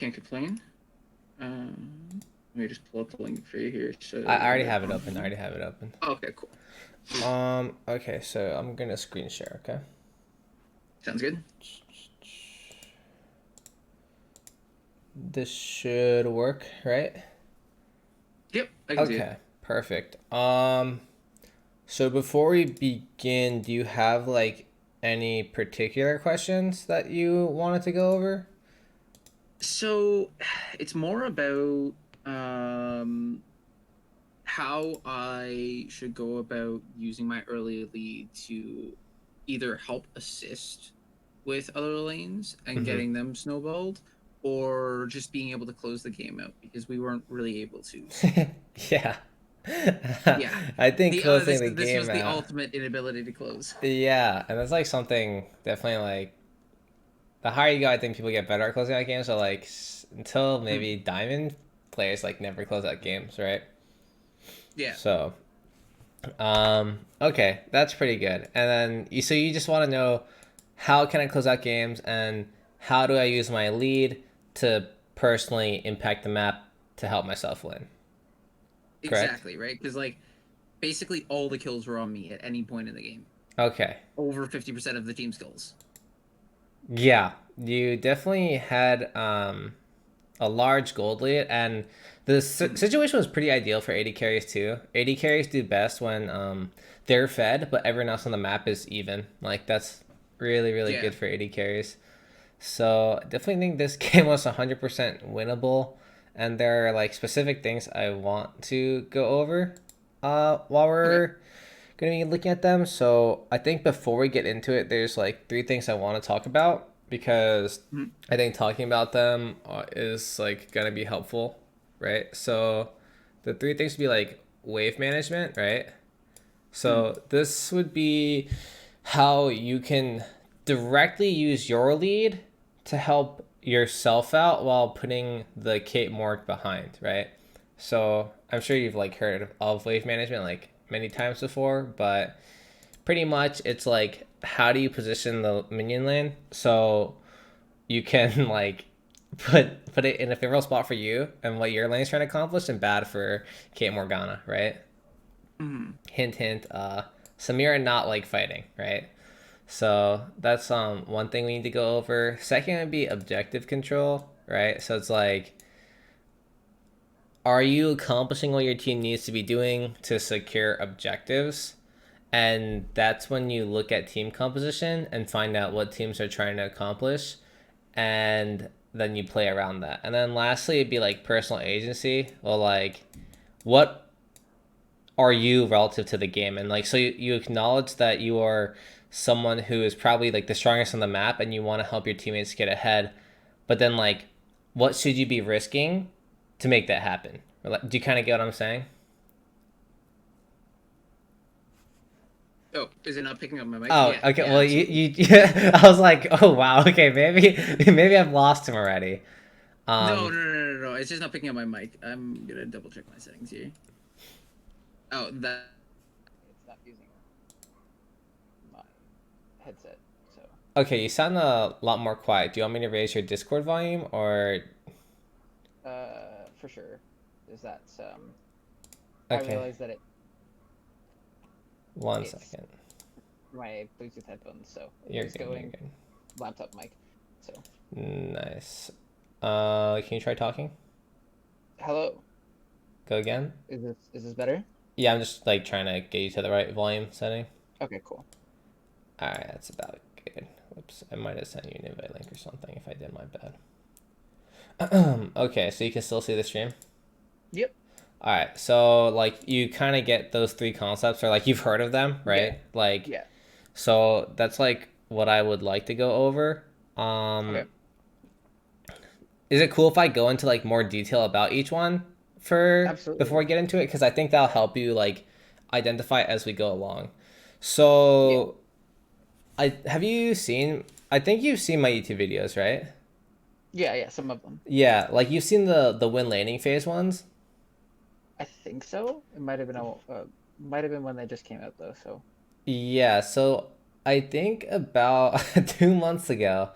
Can't complain. Let me just pull up the link for you here. So I you already got have it on open. I here. already have it open. Okay, cool. Okay, so I'm gonna screen share, okay? Sounds good. This should work, right? Yep, I can see it. Okay, perfect. So before we begin, do you have like any particular questions that you wanted to go over? So it's more about um how I should go about using my early lead to either help assist with other lanes and Mm-hmm. getting them snowballed, or just being able to close the game out because we weren't really able to. So Yeah. yeah, I think the closing this the this game was the out. ultimate inability to close. Yeah, and that's like something definitely like the higher you go, I think people get better at closing out games. So like until maybe Hmm. diamond players like never close out games, right? Yeah. So okay, that's pretty good. And then so you just want to know how can I close out games and how do I use my lead to personally impact the map to help myself win. Correct? Exactly, right? Because like basically all the kills were on me at any point in the game. Okay. Over 50% of the team's kills. Yeah, you definitely had a large gold lead, and the Mhm. situation was pretty ideal for AD carries too. AD carries do best when they're fed, but everyone else on the map is even. Like that's really really Yeah. good for AD carries. So I definitely think this game was 100% winnable, and there are like specific things I want to go over while Okay. we're gonna be looking at them. So I think before we get into it, there's like three things I want to talk about because Mhm. I think talking about them is like gonna be helpful, right? So the three things would be like wave management, right? Mhm. So this would be how you can directly use your lead to help yourself out while putting the Kate Morg behind, right? So I'm sure you've like heard of wave management like many times before, but pretty much it's like how do you position the minion lane so you can like put it in a favorable spot for you and what your lane's trying to accomplish and bad for Kate Morgana, right? Mhm. Hint hint, Samira not like fighting, right? So that's one thing we need to go over. Second would be objective control, right? So it's like are you accomplishing what your team needs to be doing to secure objectives? And that's when you look at team composition and find out what teams are trying to accomplish and then you play around that. And then lastly it'd be like personal agency. Well, like what are you relative to the game? And like so you acknowledge that you are someone who is probably like the strongest on the map and you want to help your teammates get ahead. But then like what should you be risking to make that happen? Do you kind of get what I'm saying? Oh, is it not picking up my mic? Oh, Yeah, okay. yeah, Well, absolutely. I was like, oh wow, okay, maybe I've lost him already. No, Um, no, no, no, no, no. It's just not picking up my mic. I'm gonna double check my settings here. Oh, that it's not using my headset. So, okay, you sound a lot more quiet. Do you want me to raise your Discord volume or? for sure, is that I Okay, realized that one it's second. my Bluetooth headphones, so it You're was good. You're going good. laptop mic. So, Nice. Can you try talking? hello. Go again. Is this better? Yeah, I'm just like trying to get you to the right volume setting. Okay, cool. All right, that's about good. Whoops, I might have sent you an invite link or something. If I did, my bad. Okay, so you can still see the stream. Yep. All right, so like you kind of get those three concepts, or like you've heard of them, Yeah. right? Like, Yeah. so that's like what I would like to go over. Okay. Is it cool if I go into like more detail about each one for before Absolutely. we get into it? Because I think that'll help you like identify as we go along. Yeah. So, I have you seen? I think you've seen my YouTube videos, right? Yeah. Yeah. Some of them. Yeah, like you've seen the win landing phase ones. I think so. It might have been when they just came out though. So. Yeah, so I think about 2 months ago,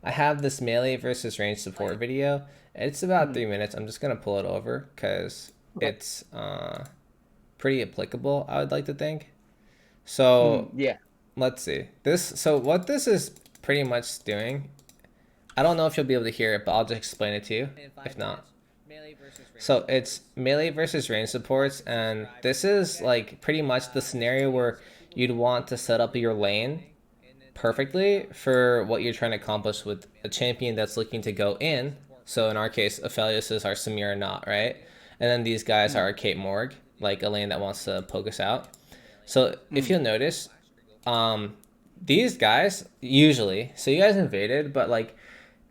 I have this melee versus range support video, It's about Mm, 3 minutes. I'm just gonna pull it over because Okay. it's pretty applicable, I would like to think. So Yeah. let's see. So what this is pretty much doing, I don't know if you'll be able to hear it, but I'll just explain it to you. If not. So it's melee versus range supports, and this is like pretty much the scenario where you'd want to set up your lane perfectly for what you're trying to accomplish with a champion that's looking to go in. So in our case, Aphelios is our Samira Not, right? And then these guys are Mm. our Kate Morg, like a lane that wants to poke us out. So if Mm. you'll notice, um, these guys usually, so you guys invaded, but like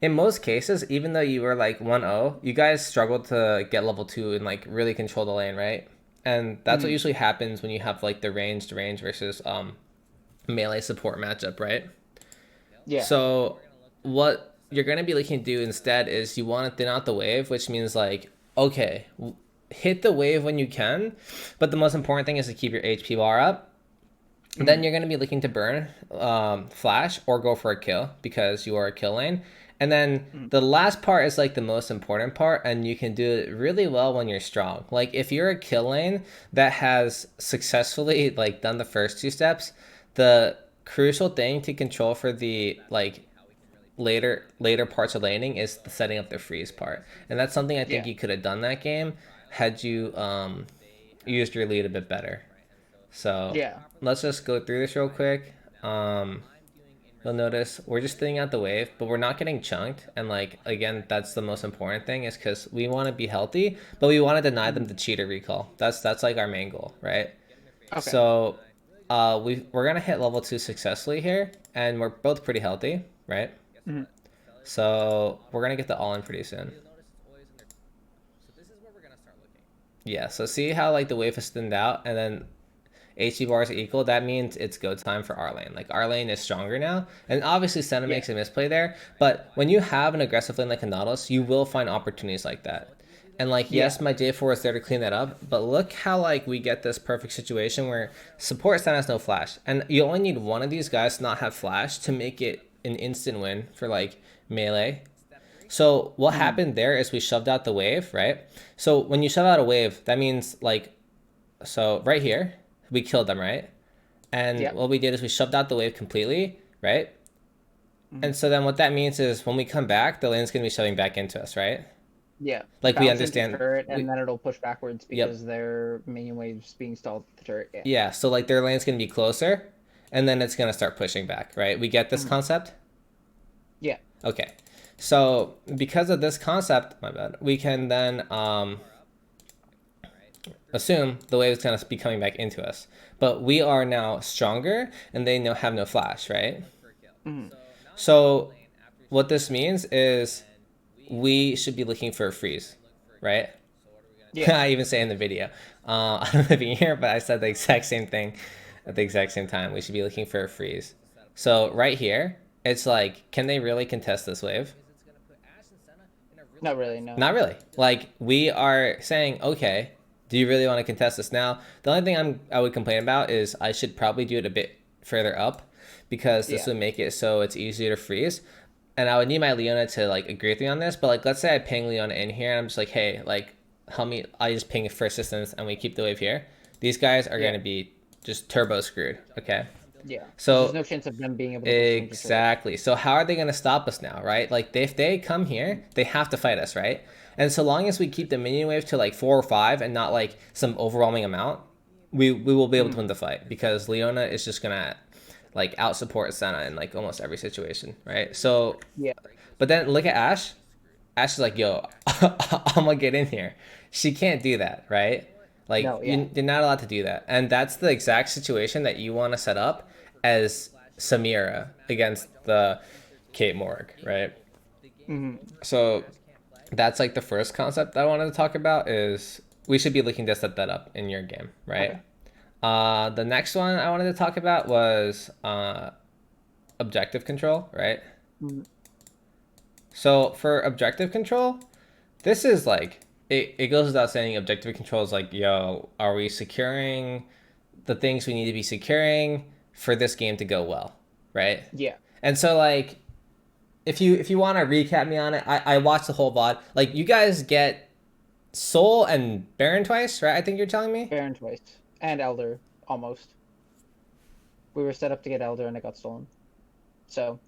in most cases, even though you were like 1-0, you guys struggled to get level 2 and like really control the lane, right? And that's what Mm. usually happens when you have like the ranged range versus melee support matchup, right? Yeah. So what you're going to be looking to do instead is you want to thin out the wave, which means like, okay, hit the wave when you can, but the most important thing is to keep your HP bar up. Then Mm. you're going to be looking to burn flash or go for a kill because you are a kill lane. And then Mm. the last part is like the most important part, and you can do it really well when you're strong. Like if you're a kill lane that has successfully like done the first two steps, the crucial thing to control for the like later parts of laning is the setting up the freeze part. And that's something I think Yeah. you could have done that game had you used your lead a bit better. So Yeah. let's just go through this real quick. Um, you'll notice we're just thinning out the wave, but we're not getting chunked. And like again, that's the most important thing is because we want to be healthy, but we want to deny them Mm. the cheater recall. That's like our main goal, right? Okay. So we're gonna hit level 2 successfully here, and we're both pretty healthy, right? Mm. So we're gonna get the all in pretty soon. Yeah, so see how like the wave is thinned out and then HG bars are equal, that means it's go time for our lane. Like our lane is stronger now. And obviously Senna Yeah. makes a misplay there, but when you have an aggressive lane like a Nautilus, you will find opportunities like that. And like Yeah. yes, my J4 is there to clean that up, but look how like we get this perfect situation where support Senna has no flash. And you only need one of these guys to not have flash to make it an instant win for like melee. So what Mm. happened there is we shoved out the wave, right? So when you shove out a wave, that means like so right here, we killed them, right? And Yeah. what we did is we shoved out the wave completely, right? Mm. And so then what that means is when we come back, the lane's gonna be shoving back into us, right? Yeah. Like we Bounce into understand turret, and we then it'll push backwards yep. because their minion wave's being stalled at the turret. Yeah. Yeah, so like their lane's gonna be closer and then it's gonna start pushing back, right? We get this Mm. concept? Yeah. Okay. So because of this concept, my bad, we can then assume the wave is going to be coming back into us. But we are now stronger and they have no flash, right? Mm. So what this means is we should be looking for a freeze, right? Yeah. I even say in the video. I don't know if you hear, but I said the exact same thing at the exact same time. We should be looking for a freeze. So right here, it's like, can they really contest this wave? Not really. No. Not really. Like we are saying, okay, do you really want to contest this now? The only thing I would complain about is I should probably do it a bit further up because this Yeah. would make it so it's easier to freeze. And I would need my Leona to like agree with me on this. But like let's say I ping Leona in here and I'm just like, hey, like help me, I just ping for assistance and we keep the wave here. These guys are Yeah. gonna be just turbo screwed. Okay. Yeah. There's So no chance of them being able to push into turret. exactly. So how are they going to stop us now, right? Like if they come here, they have to fight us, right? And so long as we keep the minion wave to like 4 or 5 and not like some overwhelming amount, we will be able to Mm. win the fight because Leona is just gonna like out support Senna in like almost every situation, right? So, Yeah. but then look at Ash. Ash is like, yo, I'm gonna get in here. She can't do that, right? Like No. Yeah. you're not allowed to do that, and that's the exact situation that you want to set up as Samira against the Kate Morg, right? Mm. So that's like the first concept that I wanted to talk about is we should be looking to set that up in your game, right? Okay. The next one I wanted to talk about was objective control, right? Mm. So for objective control, this is like it goes without saying objective control is like, yo, are we securing the things we need to be securing for this game to go well, right? Yeah. And so like if you want to recap me on it, I watched the whole VOD. Like, you guys get Soul and Baron twice, right? I think you're telling me. Baron twice and Elder almost. We were set up to get Elder and it got stolen. So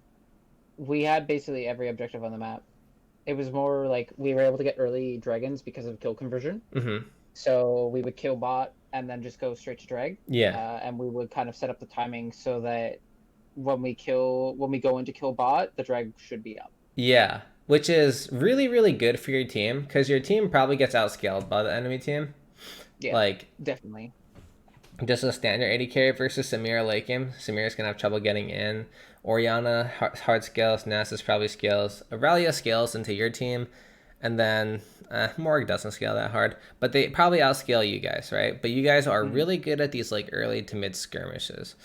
we had basically every objective on the map. It was more like we were able to get early dragons because of kill conversion. Mm-hmm. So we would kill bot and then just go straight to drag. Yeah. And we would kind of set up the timing so that when we go into kill bot, the drag should be up. Yeah, which is really, really good for your team because your team probably gets outscaled by the enemy team. Yeah, like definitely. Just a standard AD carry versus Samira late game. Samira's gonna have trouble getting in. Oriana hard scales, Nasus probably scales. Aurelia scales into your team, and then Morg doesn't scale that hard, but they probably outscale you guys, right? But you guys are really good at these like early to mid skirmishes.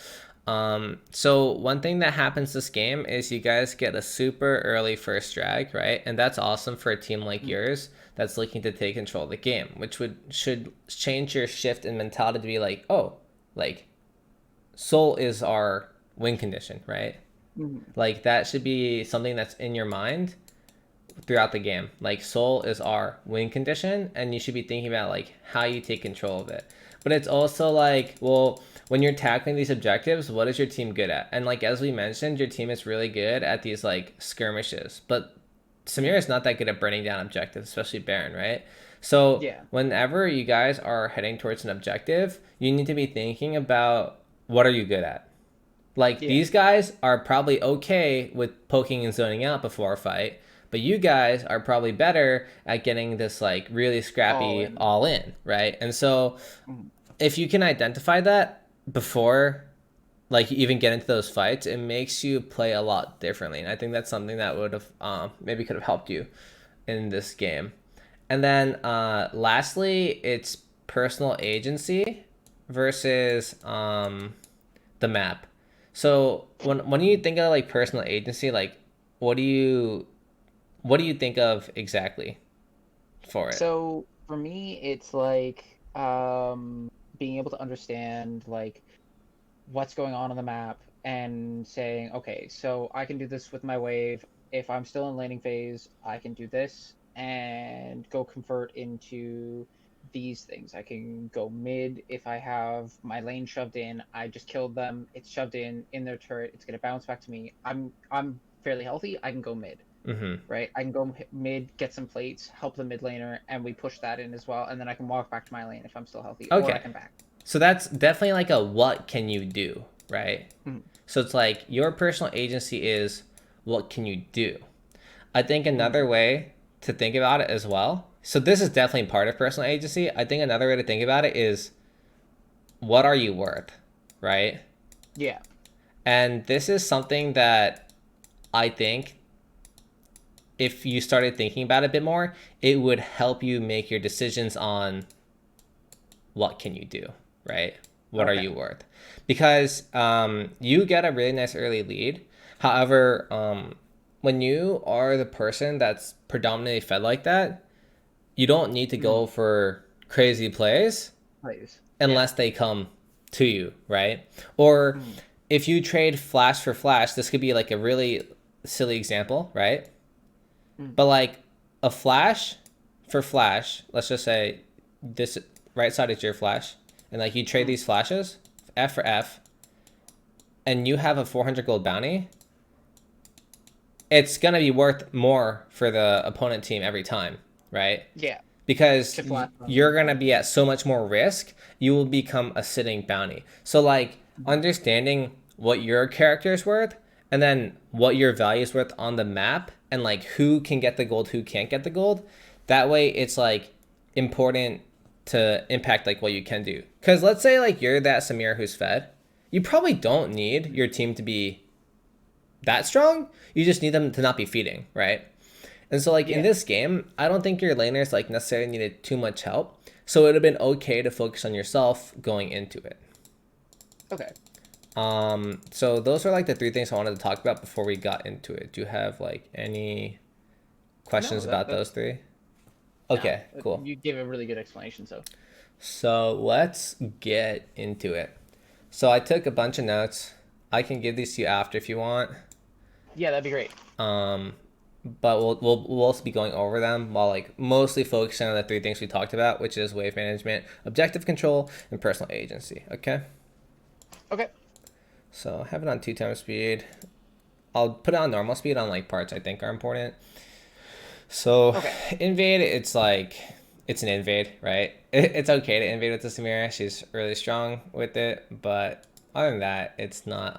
So one thing that happens this game is you guys get a super early first drag, right? And that's awesome for a team like yours that's looking to take control of the game, which should change your shift in mentality to be like, oh, like Soul is our win condition, right? Like that should be something that's in your mind throughout the game. Like Soul is our win condition, and you should be thinking about like how you take control of it. But it's also like, well, when you're tackling these objectives, what is your team good at? And like as we mentioned, your team is really good at these like skirmishes, but Samira is not that good at burning down objectives, especially Baron, right? So Yeah. whenever you guys are heading towards an objective, you need to be thinking about what are you good at. Like these guys are probably okay with poking and zoning out before a fight, but you guys are probably better at getting this like really scrappy all in, right? And so if you can identify that before like you even get into those fights, it makes you play a lot differently. And I think that's something that would have maybe could have helped you in this game. And then lastly, it's personal agency versus the map. So when you think of like personal agency, like what do you think of exactly for it? So for me, it's like being able to understand like what's going on the map and saying, okay, so I can do this with my wave. If I'm still in laning phase, I can do this and go convert into these things. I can go mid if I have my lane shoved in. I just killed them. It's shoved in their turret. It's gonna bounce back to me. I'm fairly healthy. I can go mid. Right? I can go mid, get some plates, help the mid laner, and we push that in as well. And then I can walk back to my lane if I'm still healthy, or I can back. So that's definitely like a what can you do, right? So it's like your personal agency is what can you do. I think another way to think about it as well. So this is definitely part of personal agency. I think another way to think about it is what are you worth, right? Yeah. And this is something that I think if you started thinking about it a bit more, it would help you make your decisions on what can you do, right? What are you worth? Because you get a really nice early lead. However, when you are the person that's predominantly fed like that, you don't need to go for crazy plays unless they come to you, right? Or if you trade flash for flash, this could be like a really silly example, right? But like a flash for flash, let's just say this right side is your flash, and like you trade these flashes, F for F, and you have a 400 gold bounty, it's going to be worth more for the opponent team every time, right? Yeah. Because you're going to be at so much more risk, you will become a sitting bounty. So like understanding what your character is worth and then what your value is worth on the map and like who can get the gold, who can't get the gold, that way it's like important to impact like what you can do. Because let's say like you're that Samir who's fed, you probably don't need your team to be that strong. You just need them to not be feeding, right? And so like in this game, I don't think your laners like necessarily needed too much help. So it would have been okay to focus on yourself going into it. Okay. So those are like the three things I wanted to talk about before we got into it. Do you have like any questions about those three? Okay, cool. You gave a really good explanation, so. So let's get into it. So I took a bunch of notes. I can give these to you after if you want. Yeah, that'd be great. But we'll also be going over them while like mostly focusing on the three things we talked about, which is wave management, objective control, and personal agency. Okay. Okay. So have it on 2 times speed. I'll put it on normal speed on like parts I think are important. So Okay. invade, it's like it's an invade, right? It's okay to invade with the Samira. She's really strong with it, but other than that, it's not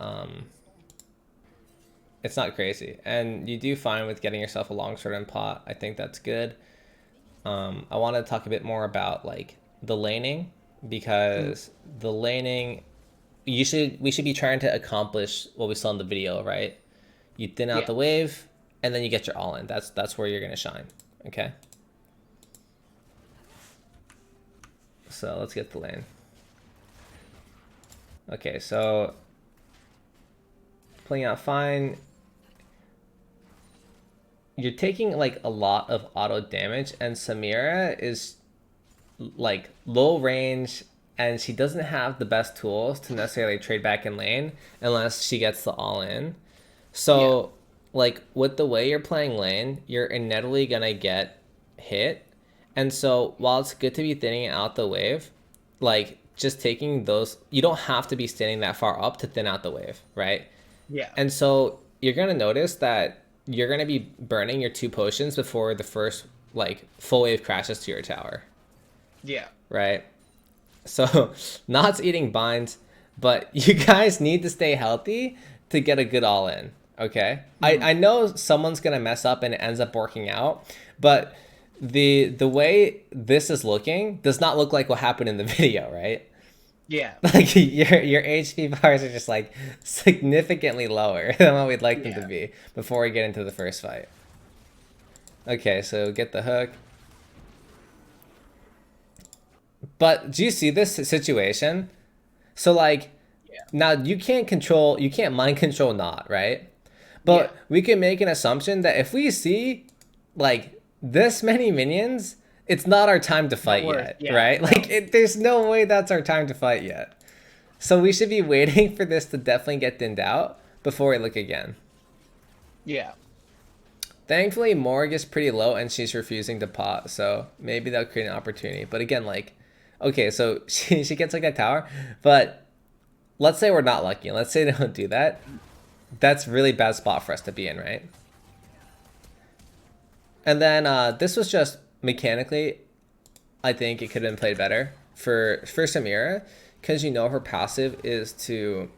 crazy. And you do fine with getting yourself a longsword and pot. I think that's good. I want to talk a bit more about like the laning, because the laning we should be trying to accomplish what we saw in the video, right? You thin out Yeah. the wave, and then you get your all in. That's where you're gonna shine. Okay. So let's get the lane. Okay, so playing out fine. You're taking like a lot of auto damage, and Samira is like low range, and she doesn't have the best tools to necessarily trade back in lane unless she gets the all in. So like with the way you're playing lane, you're inevitably gonna get hit. And so while it's good to be thinning out the wave, like just taking those, you don't have to be standing that far up to thin out the wave, right? Yeah. And so you're gonna notice that you're gonna be burning your 2 potions before the first like full wave crashes to your tower, Yeah. right? So Not's eating binds, but you guys need to stay healthy to get a good all in. Okay. I know someone's gonna mess up and it ends up working out, but the way this is looking does not look like what happened in the video, right? Yeah. Like your HP bars are just like significantly lower than what we'd like them to be before we get into the first fight. Okay, so get the hook. But do you see this situation? So like now you can't mind control Not, right? But we can make an assumption that if we see like this many minions, it's not our time to fight yet, right? No. Like there's no way that's our time to fight yet. So we should be waiting for this to definitely get thinned out before we look again. Yeah. Thankfully, Morg is pretty low and she's refusing to pot, so maybe that'll create an opportunity. But again, like, okay, so she gets like that tower, but let's say we're not lucky. Let's say they don't do that. That's really bad spot for us to be in, right? And then this was just mechanically, I think it could have been played better for Samira, because you know her passive is to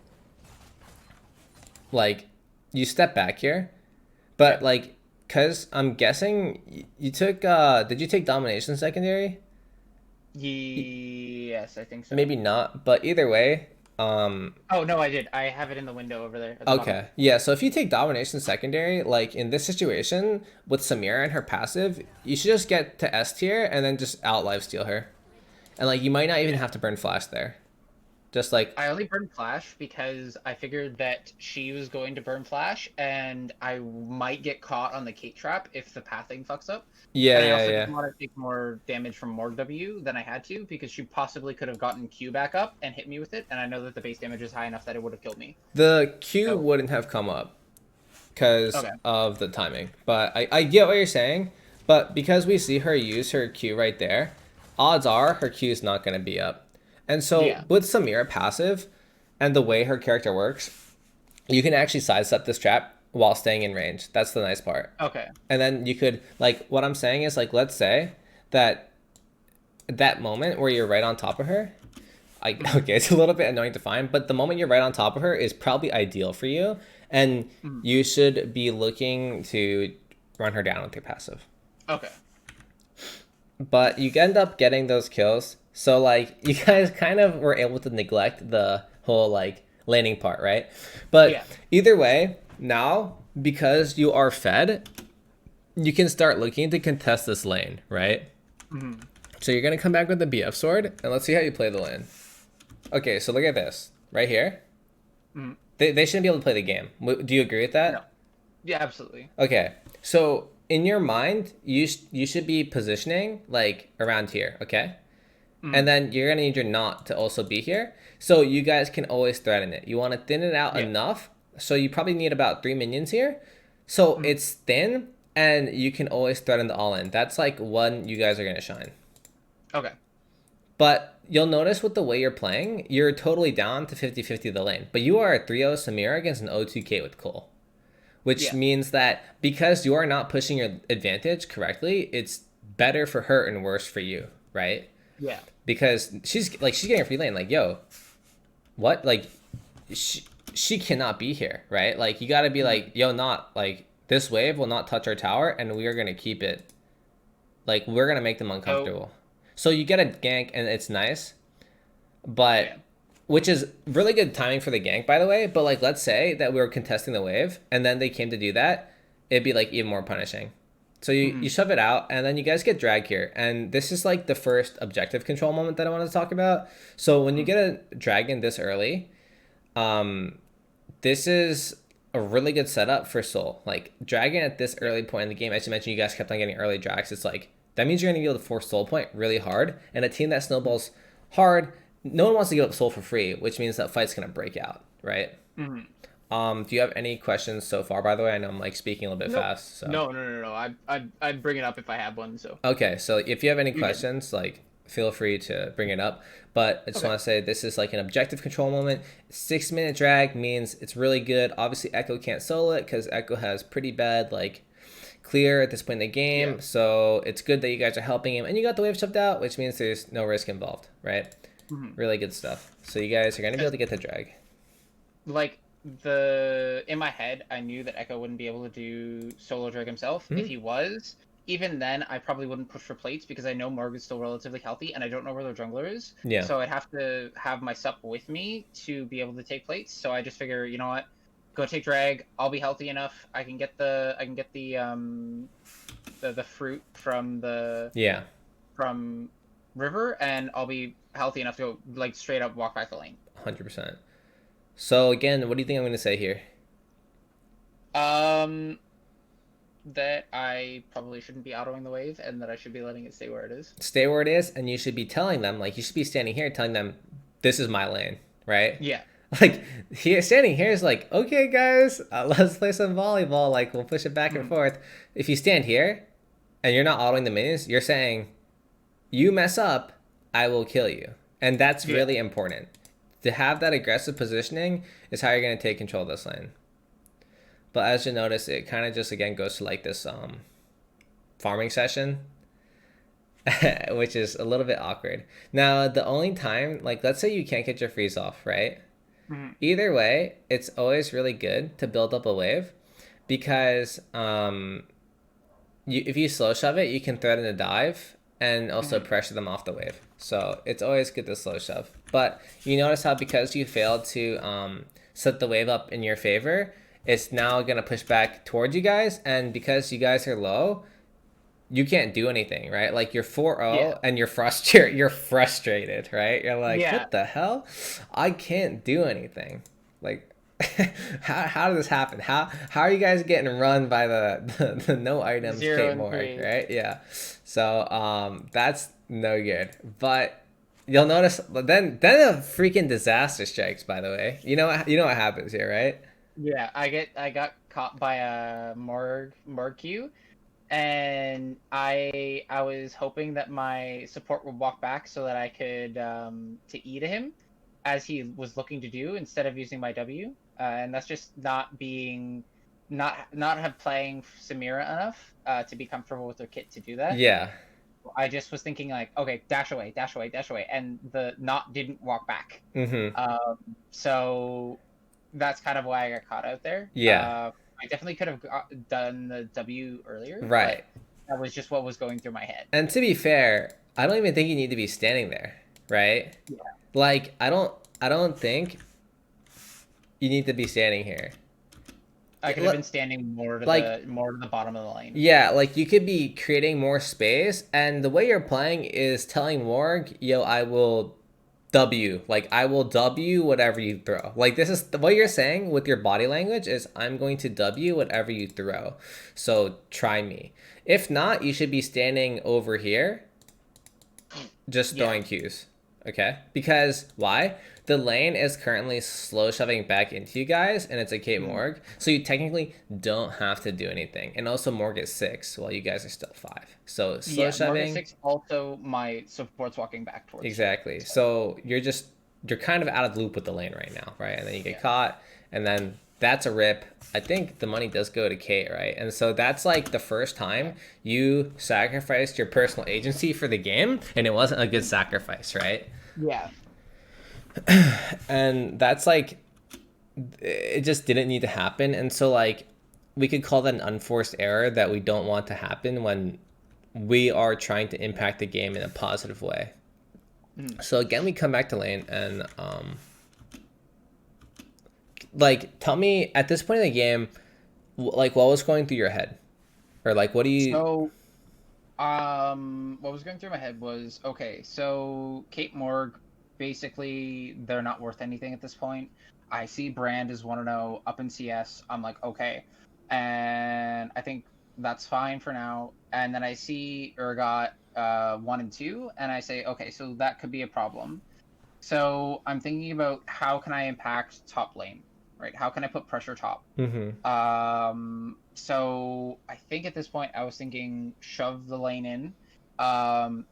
like you step back here, but like because I'm guessing you took did you take domination secondary? Yes, I think so. Maybe not, but either way. Oh no, I did. I have it in the window over there. Okay. Yeah, so if you take domination secondary, like in this situation with Samira and her passive, you should just get to S tier and then just out lifesteal her. And like you might not even have to burn flash there. Just like I only burned Flash because I figured that she was going to burn Flash, and I might get caught on the Kate trap if the pathing fucks up. yeah, And I yeah, also yeah. didn't want to take more damage from Morg W than I had to, because she possibly could have gotten Q back up and hit me with it, and I know that the base damage is high enough that it would have killed me. The Q Oh. wouldn't have come up because Okay. of the timing. But I get what you're saying. But because we see her use her Q right there, odds are her Q is not going to be up. And so Yeah. with Samira passive and the way her character works, you can actually sidestep this trap while staying in range. That's the nice part. Okay. And then you could, like, what I'm saying is, like, let's say that moment where you're right on top of her, okay, it's a little bit annoying to find, but the moment you're right on top of her is probably ideal for you, and you should be looking to run her down with your passive. Okay. But you end up getting those kills, so like you guys kind of were able to neglect the whole like laning part, right? But either way, now because you are fed, you can start looking to contest this lane, right? So you're gonna come back with the BF sword, and let's see how you play the lane. Okay, so look at this right here. They shouldn't be able to play the game. Do you agree with that? No. Yeah, absolutely. Okay, so in your mind, you should be positioning like around here, okay? And then you're gonna need your knot to also be here, so you guys can always threaten it. You want to thin it out enough So you probably need about 3 minions here. So it's thin, and you can always threaten the all-in. That's like when you guys are going to shine. Okay. But you'll notice with the way you're playing, you're totally down to 50-50 the lane. But you are a 3-0 Samira against an 0-2K with Cole. Which means that because you are not pushing your advantage correctly, it's better for her and worse for you, right? Yeah. Because she's getting a free lane. Like, yo, what? Like, she cannot be here, right? Like, you got to be like, yo, not like this wave will not touch our tower, and we are gonna keep it. Like, we're gonna make them uncomfortable. So you get a gank, and it's nice, but which is really good timing for the gank, by the way. But like, let's say that we were contesting the wave, and then they came to do that, it'd be like even more punishing. So you shove it out, and then you guys get dragged here. And this is like the first objective control moment that I want to talk about. So when you get a dragon this early, this is a really good setup for Soul. Like, dragon at this early point in the game, as you mentioned, you guys kept on getting early drags. It's like, that means you're going to be able to force Soul point really hard. And a team that snowballs hard, no one wants to give up Soul for free, which means that fight's going to break out, right? Do you have any questions so far, by the way? I know I'm like speaking a little bit fast. So. No. I'd bring it up if I have one. So. Okay, so if you have any questions, like, feel free to bring it up. But I just want to say this is like an objective control moment. 6-minute drag means it's really good. Obviously, Echo can't solo it because Echo has pretty bad like clear at this point in the game. So it's good that you guys are helping him, and you got the wave shoved out, which means there's no risk involved, right? Really good stuff. So you guys are gonna be able to get the drag. Like, in my head, I knew that Echo wouldn't be able to do solo drag himself. If he was, even then, I probably wouldn't push for plates because I know Morg is still relatively healthy, and I don't know where their jungler is. Yeah. So I'd have to have my sup with me to be able to take plates. So I just figure, you know what, go take drag. I'll be healthy enough. I can get the fruit from from river, and I'll be healthy enough to go like straight up walk back the lane. 100%. So again, what do you think I'm going to say here? That I probably shouldn't be autoing the wave, and that I should be letting it stay where it is. Stay where it is, and you should be telling them, like, you should be standing here telling them, this is my lane, right? Yeah. Like, standing here is like, okay, guys, let's play some volleyball. Like, we'll push it back and forth. If you stand here, and you're not autoing the minions, you're saying, you mess up, I will kill you. And that's really important. To have that aggressive positioning is how you're going to take control of this lane. But as you notice, it kind of just, again, goes to like this farming session, which is a little bit awkward. Now, the only time, like, let's say you can't get your freeze off, right? Either way, it's always really good to build up a wave because if you slow shove it, you can threaten a dive and also pressure them off the wave. So it's always good to slow shove. But you notice how because you failed to set the wave up in your favor, it's now going to push back towards you guys. And because you guys are low, you can't do anything, right? Like, you're 4-0 and you're frustrated, right? You're like, what the hell? I can't do anything. Like, how did this happen? How are you guys getting run by the no items Kate Moore, right? Yeah. So that's no good. But you'll notice then a freaking disaster strikes, by the way. You know what happens here, right? Yeah, I got caught by a Morg Q, and I was hoping that my support would walk back so that I could to E to him, as he was looking to do instead of using my W, and that's just not have playing Samira enough to be comfortable with their kit to do that. Yeah. I just was thinking like, okay, dash away, and the not didn't walk back. So that's kind of why I got caught out there. Yeah. I definitely could have done the W earlier. Right. That was just what was going through my head. And to be fair, I don't even think you need to be standing there, right? Yeah. Like, I don't think you need to be standing here. I could have been standing more to the bottom of the lane. Yeah, like, you could be creating more space, and the way you're playing is telling Morg, yo, I will W. Like, I will W whatever you throw. Like, this is what you're saying with your body language is, I'm going to W whatever you throw. So try me. If not, you should be standing over here, just throwing Qs. Okay? Because why? The lane is currently slow shoving back into you guys, and it's a Kate Morg. So you technically don't have to do anything. And also Morg is 6 while you guys are still 5. So slow Yeah, Market shoving. 6 also my supports walking back towards Exactly. Jake, So you're kind of out of the loop with the lane right now, right? And then you get caught, and then that's a rip. I think the money does go to Kate, right? And so that's like the first time you sacrificed your personal agency for the game, and it wasn't a good sacrifice, right? Yeah. And that's like, it just didn't need to happen. And so like, we could call that an unforced error that we don't want to happen when we are trying to impact the game in a positive way. So again, we come back to lane and like, tell me at this point in the game, like, what was going through your head, or like, what do you? So, what was going through my head was, okay, so Kate Morg, basically, they're not worth anything at this point. I see Brand is 1-0 up in CS. I'm like, okay. And I think that's fine for now. And then I see Urgot 1 and 2, and I say, okay, so that could be a problem. So I'm thinking about how can I impact top lane, right? How can I put pressure top? So I think at this point I was thinking shove the lane in,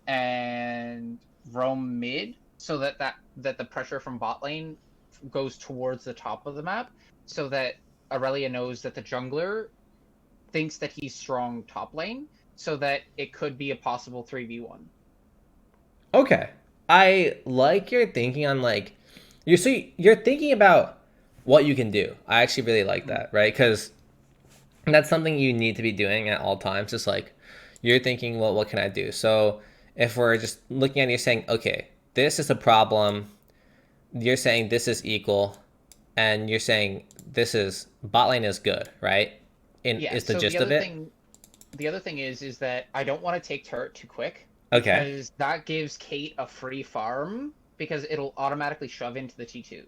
and roam mid so that the pressure from bot lane goes towards the top of the map, so that Aurelia knows that the jungler thinks that he's strong top lane, so that it could be a possible 3v1. Okay, I like your thinking on like, you're thinking about what you can do. I actually really like that, right? Because that's something you need to be doing at all times. Just like, you're thinking, well, what can I do? So if we're just looking at it, you're saying, okay, this is a problem. You're saying this is equal, and you're saying this is bot lane is good, right? Yeah, Is the so gist of it? the other thing is that I don't want to take turret too quick, Okay, because that gives Kate a free farm, because it'll automatically shove into the T2,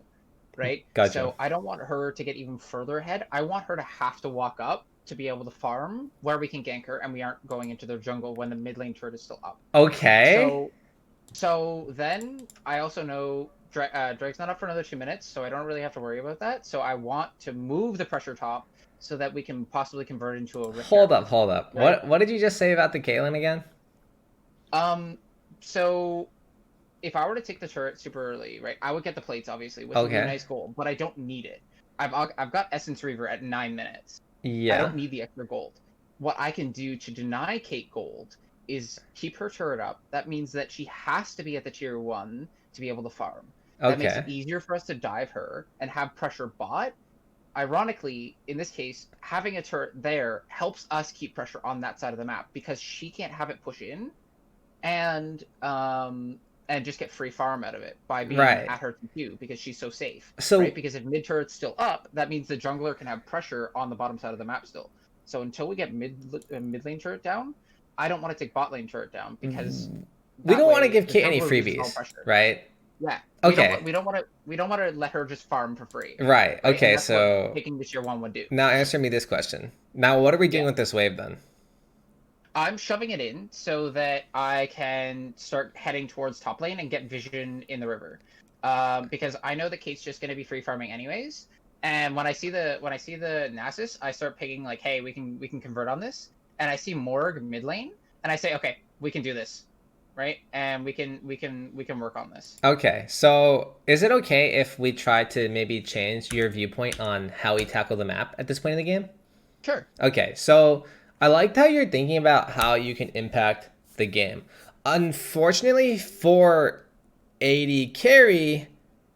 right? gotcha. So I don't want her to get even further ahead. I want her to have to walk up to be able to farm where we can gank her, and we aren't going into their jungle when the mid lane turret is still up. Okay. So then I also know Drake's not up for another 2 minutes, so I don't really have to worry about that. So I want to move the pressure top so that we can possibly convert into a Rift Herald, Hold up. right? What did you just say about the Caitlyn again? So if I were to take the turret super early, right, I would get the plates obviously, which would be a Okay. nice goal, but I don't need it. I've got Essence Reaver at 9 minutes. I Yeah. don't need the extra gold. What I can do to deny Kate gold is keep her turret up. That means that she has to be at the tier 1 to be able to farm. That makes it Okay. easier for us to dive her and have pressure bot. Ironically, in this case, having a turret there helps us keep pressure on that side of the map, because she can't have it push in and just get free farm out of it by being Right. at her Q, because she's so safe. So Right? Because if mid turret's still up, that means the jungler can have pressure on the bottom side of the map still. So until we get mid lane turret down, I don't want to take bot lane turret down, because we don't want to way give the Kate any jungler loses all freebies, pressure. right? Yeah. Okay. We don't want to let her just farm for free. Right. Right? Okay. And that's So what taking the tier 1 would do. now answer me this question. Now, what are we doing with this wave then? I'm shoving it in so that I can start heading towards top lane and get vision in the river, because I know that Kate's just going to be free farming anyways. And when I see the Nasus, I start picking like, hey, we can convert on this. And I see Morg mid lane, and I say, okay, we can do this, right? And we can work on this. Okay. So is it okay if we try to maybe change your viewpoint on how we tackle the map at this point in the game? Sure. Okay, so I liked how you're thinking about how you can impact the game. Unfortunately, for AD carry,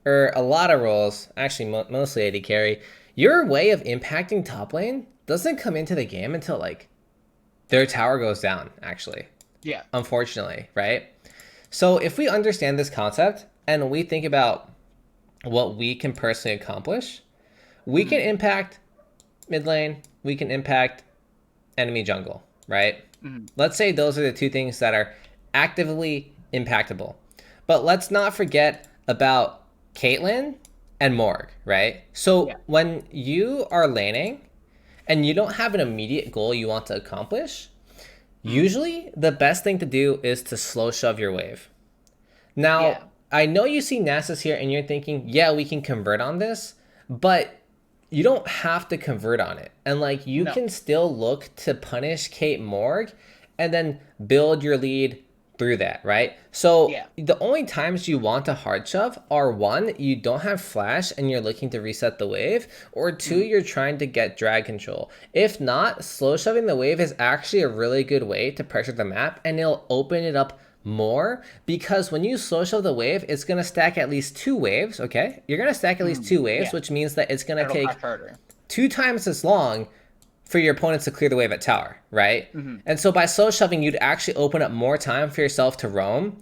or a lot of roles, actually mostly AD carry, your way of impacting top lane doesn't come into the game until like their tower goes down, actually. Yeah. Unfortunately, right? So if we understand this concept and we think about what we can personally accomplish, we can impact mid lane, we can impact enemy jungle, right? Let's say those are the two things that are actively impactable. But let's not forget about Caitlyn and Morg, right? So when you are laning and you don't have an immediate goal you want to accomplish, usually the best thing to do is to slow shove your wave. Now, I know you see Nasus here and you're thinking, yeah, we can convert on this, but you don't have to convert on it. And like you No. can still look to punish Kate Morg and then build your lead through that, right? So Yeah. the only times you want to hard shove are one, you don't have flash and you're looking to reset the wave, or two, you're trying to get drag control. If not, slow shoving the wave is actually a really good way to pressure the map, and it'll open it up more, because when you slow shove the wave, it's going to stack at least 2 waves, okay? You're going to stack at least 2 waves, Yeah. which means that it's going to It'll take crash harder. 2 times as long for your opponents to clear the wave at tower, right? And so by slow shoving, you'd actually open up more time for yourself to roam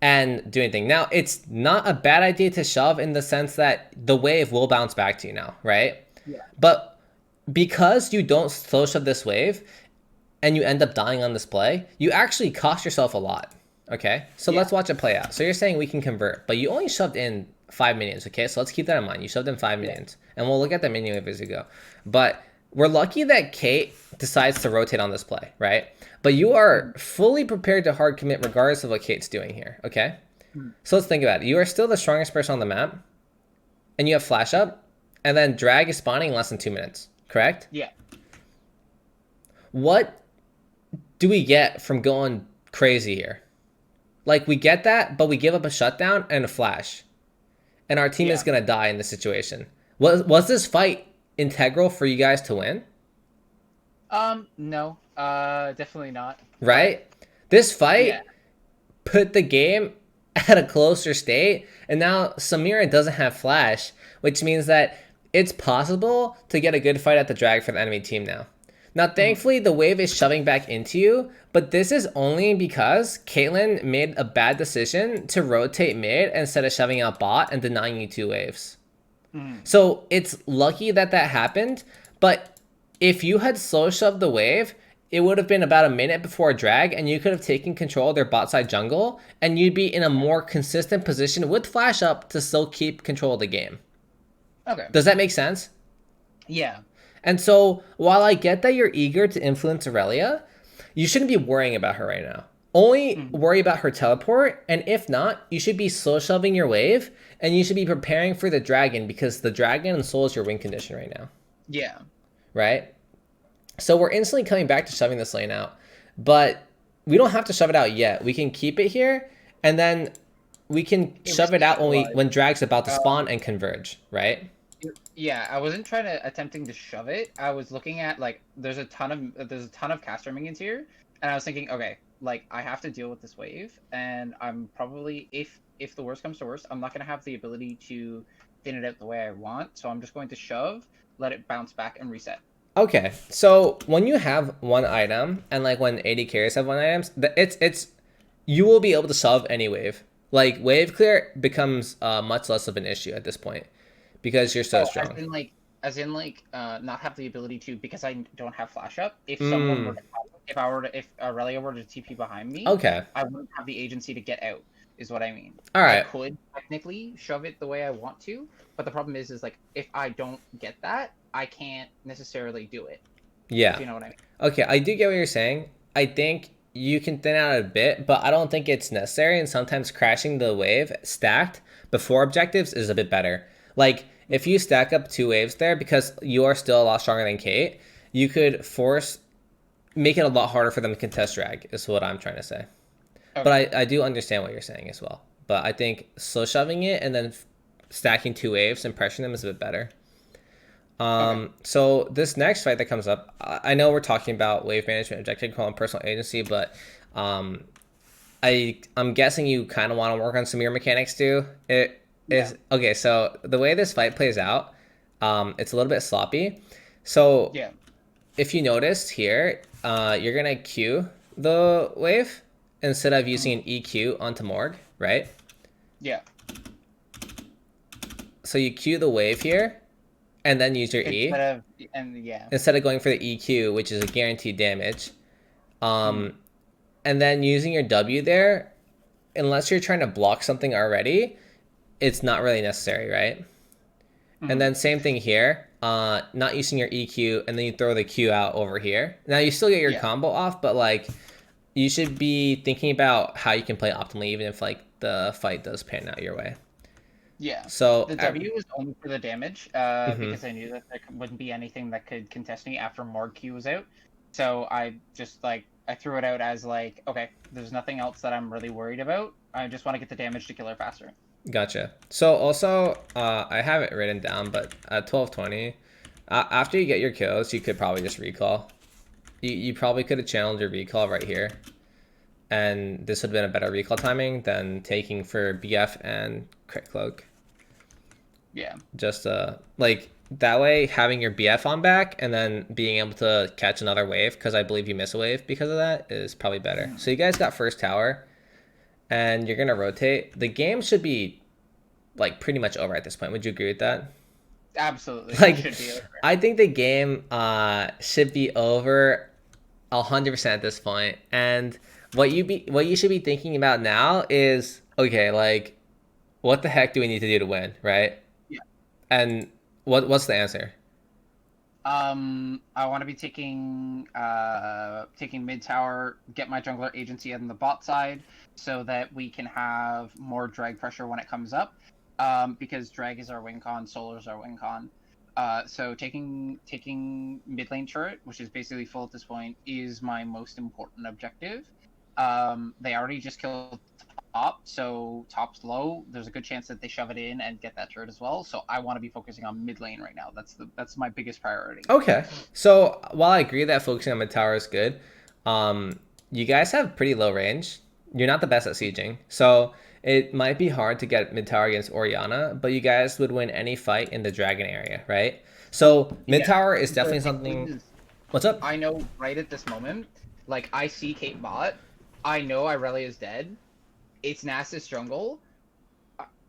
and do anything. Now, it's not a bad idea to shove in the sense that the wave will bounce back to you now, right? Yeah. But because you don't slow shove this wave and you end up dying on this play, you actually cost yourself a lot, okay? So let's watch it play out. So you're saying we can convert, but you only shoved in 5 minions, okay? So let's keep that in mind. You shoved in 5 minions, and we'll look at the minion wave as we go. But we're lucky that Kate decides to rotate on this play, right? But you are fully prepared to hard commit regardless of what Kate's doing here, okay? So let's think about it. You are still the strongest person on the map, and you have flash up, and then drag is spawning in less than 2 minutes, correct? Yeah. What do we get from going crazy here? Like, we get that, but we give up a shutdown and a flash. And our team is going to die in this situation. Was this fight integral for you guys to win? No. Definitely not. Right? This fight put the game at a closer state, and now Samira doesn't have flash, which means that it's possible to get a good fight at the drag for the enemy team now. Now, thankfully, the wave is shoving back into you, but this is only because Caitlyn made a bad decision to rotate mid instead of shoving out bot and denying you 2 waves. So it's lucky that that happened, but if you had slow shoved the wave, it would have been about a minute before drag, and you could have taken control of their bot side jungle, and you'd be in a more consistent position with flash up to still keep control of the game. Okay. Does that make sense? Yeah. And so, while I get that you're eager to influence Aurelia, you shouldn't be worrying about her right now. Only worry about her teleport, and if not, you should be slow shoving your wave, and you should be preparing for the dragon, because the dragon and soul is your win condition right now. Yeah. Right? So we're instantly coming back to shoving this lane out, but we don't have to shove it out yet. We can keep it here, and then we can shove it out when drag's about to spawn and converge, right? Yeah, I wasn't attempting to shove it. I was looking at like there's a ton of caster minions here, and I was thinking, okay, like I have to deal with this wave, and I'm probably if the worst comes to worst, I'm not gonna have the ability to thin it out the way I want, so I'm just going to shove, let it bounce back, and reset. Okay, so when you have one item, and like when AD carries have one item, it's you will be able to shove any wave. Like wave clear becomes much less of an issue at this point because you're so strong. As in not have the ability to, because I don't have flash up. If someone were to, if Aurelia were to TP behind me, okay, I wouldn't have the agency to get out. Is what I mean. All right. I could technically shove it the way I want to, but the problem is like if I don't get that, I can't necessarily do it. Yeah. If you know what I mean. Okay, I do get what you're saying. I think you can thin out a bit, but I don't think it's necessary. And sometimes crashing the wave stacked before objectives is a bit better. Like if you stack up 2 waves there, because you are still a lot stronger than Kate, you could make it a lot harder for them to contest drag, is what I'm trying to say. Okay. But I do understand what you're saying as well. But I think slow shoving it and then stacking 2 waves and pressuring them is a bit better. Okay. So this next fight that comes up, I know we're talking about wave management, objective control, and personal agency, but I'm guessing you kind of want to work on some of your mechanics too. Okay. So the way this fight plays out, it's a little bit sloppy. So if you noticed here, you're gonna Q the wave instead of using an EQ onto Morg, right? Yeah. So you Q the wave here, and then use your instead of going for the EQ, which is a guaranteed damage. And then using your W there, unless you're trying to block something already, it's not really necessary, right? And then same thing here, not using your EQ, and then you throw the Q out over here. Now you still get your combo off, but like you should be thinking about how you can play optimally, even if like the fight does pan out your way. Yeah. So The W was only for the damage, Mhm. because I knew that there wouldn't be anything that could contest me after Morg Q was out. So I just I threw it out as like, okay, there's nothing else that I'm really worried about. I just want to get the damage to kill her faster. Gotcha. So also, I have it written down, but at 12:20, after you get your kills, you could probably just recall. You probably could have channeled your recall right here, and this would have been a better recall timing than taking for BF and crit cloak. Yeah. Just like that way, having your BF on back and then being able to catch another wave, because I believe you miss a wave because of that, is probably better. So you guys got first tower, and you're gonna rotate. The game should be like pretty much over at this point. Would you agree with that? Absolutely. Like, It should be over. I think the game should be over 100% at this point. And what you should be thinking about now is, okay, like, what the heck do we need to do to win, right? Yeah. And what's the answer? I want to be taking mid tower, get my jungler agency on the bot side, so that we can have more drag pressure when it comes up. Because drag is our win con, solar is our win con. So taking mid lane turret, which is basically full at this point, is my most important objective. They already just killed top, so top's low. There's a good chance that they shove it in and get that turret as well. So I want to be focusing on mid lane right now. That's my biggest priority. Okay. So while I agree that focusing on mid tower is good, you guys have pretty low range. You're not the best at sieging. So it might be hard to get mid tower against Orianna, but you guys would win any fight in the dragon area, right? So mid tower is definitely something. What's up? I know right at this moment, like I see Kate bot. I know Irelia is dead. It's Nasus jungle.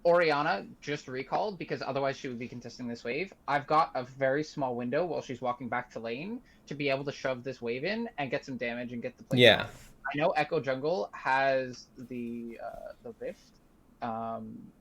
Orianna just recalled because otherwise she would be contesting this wave. I've got a very small window while she's walking back to lane to be able to shove this wave in and get some damage and get the play. Yeah. I know Echo Jungle has the rift,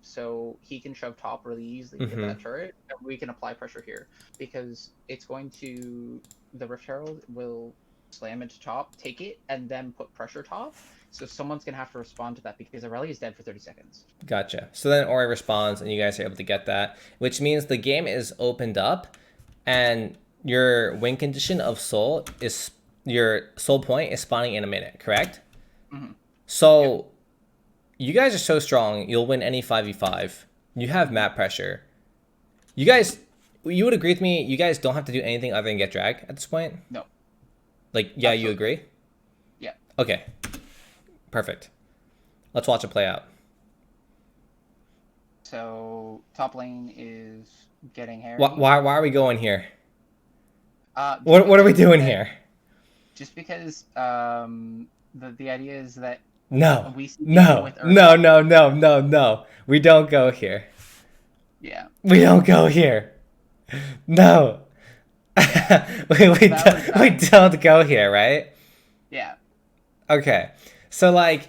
so he can shove top really easily with that turret, and we can apply pressure here because it's going to the Rift Herald will slam into top, take it, and then put pressure top. So someone's gonna have to respond to that because Irelia is dead for 30 seconds. Gotcha. So then Ori responds, and you guys are able to get that, which means the game is opened up, and your win condition of soul is your soul point is spawning in a minute, correct? Mm-hmm. So you guys are so strong, you'll win any 5v5. You have map pressure. You guys, you would agree with me, you guys don't have to do anything other than get drag at this point? No. Like, yeah, Absolutely. you agree? Yeah. Okay. Perfect. Let's watch it play out. So top lane is getting hairy. Why are we going here? Just What are we because doing here? Just because the idea is that No. we see people No. with No, Urgot. no, no, no, no. We don't go here. Yeah. We don't go here. No. we don't go here, right? Yeah. Okay. So like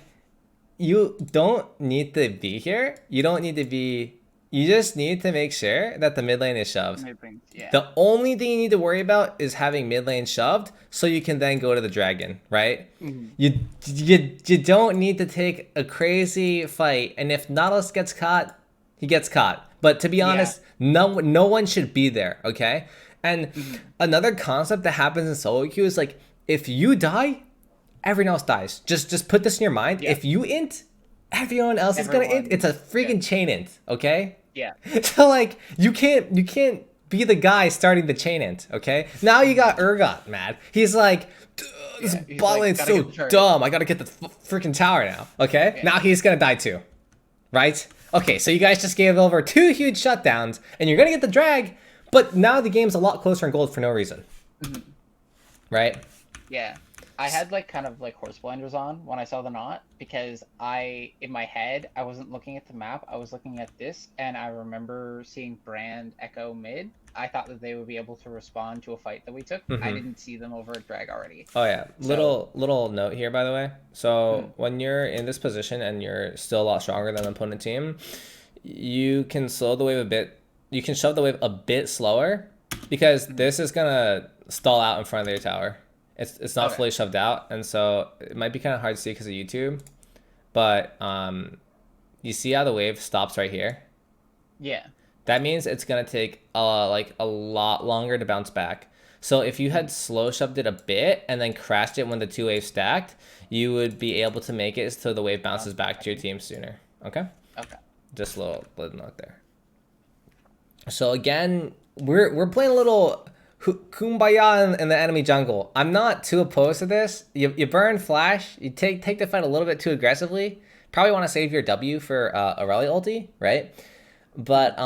you don't need to be here. You don't need to be you just need to make sure that the mid lane is shoved. Yeah. The only thing you need to worry about is having mid lane shoved so you can then go to the dragon, right? Mm-hmm. You don't need to take a crazy fight, and if Nautilus gets caught, he gets caught. But to be honest, no one should be there, okay? And another concept that happens in solo queue is like if you die, everyone else dies. Just put this in your mind. Yeah. If you int, everyone else is gonna int. It's a freaking chain int, okay? Yeah. So like you can't be the guy starting the chain int, okay? Now you got Urgot mad. He's like, this bot lane's so dumb. I gotta get the freaking tower now, okay? Yeah. Now he's gonna die too, right? Okay, so you guys just gave over 2 huge shutdowns, and you're gonna get the drag, but now the game's a lot closer in gold for no reason, right? Yeah. I had like kind of like horse blinders on when I saw the knot because in my head I wasn't looking at the map, I was looking at this, and I remember seeing Brand Echo mid. I thought that they would be able to respond to a fight that we took. I didn't see them over at drag already. Oh yeah, little note here by the way. So when you're in this position and you're still a lot stronger than the opponent team, you can slow the wave a bit. You can shove the wave a bit slower because this is gonna stall out in front of their tower. It's not fully shoved out, and so it might be kind of hard to see because of YouTube. But you see how the wave stops right here? Yeah. That means it's gonna take like a lot longer to bounce back. So if you had slow shoved it a bit and then crashed it when the two waves stacked, you would be able to make it so the wave bounces back to your team sooner. Okay? Okay. Just a little note there. So again, we're playing a little kumbaya in the enemy jungle. I'm not too opposed to this. You burn flash. You take the fight a little bit too aggressively. Probably want to save your W for Aurelia ulti, right? But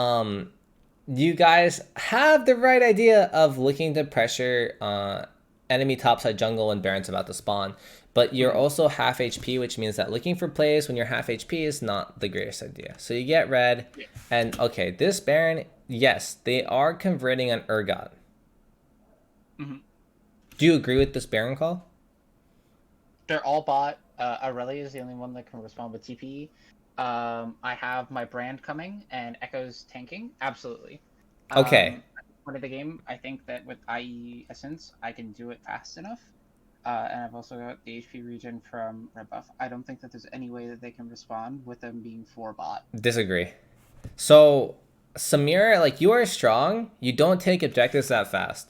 you guys have the right idea of looking to pressure enemy topside jungle when Baron's about to spawn. But you're also half HP, which means that looking for plays when you're half HP is not the greatest idea. So you get red, and okay, this Baron, yes, they are converting on Urgot. Mm-hmm. Do you agree with this Baron call? They're all bot. Aurelia is the only one that can respond with TP. I have my brand coming and Echo's tanking. Absolutely. Okay. Point of the game, I think that with IE Essence, I can do it fast enough. And I've also got the HP regen from Red Buff. I don't think that there's any way that they can respond with them being 4 bot. Disagree. So, Samir, like, you are strong. You don't take objectives that fast.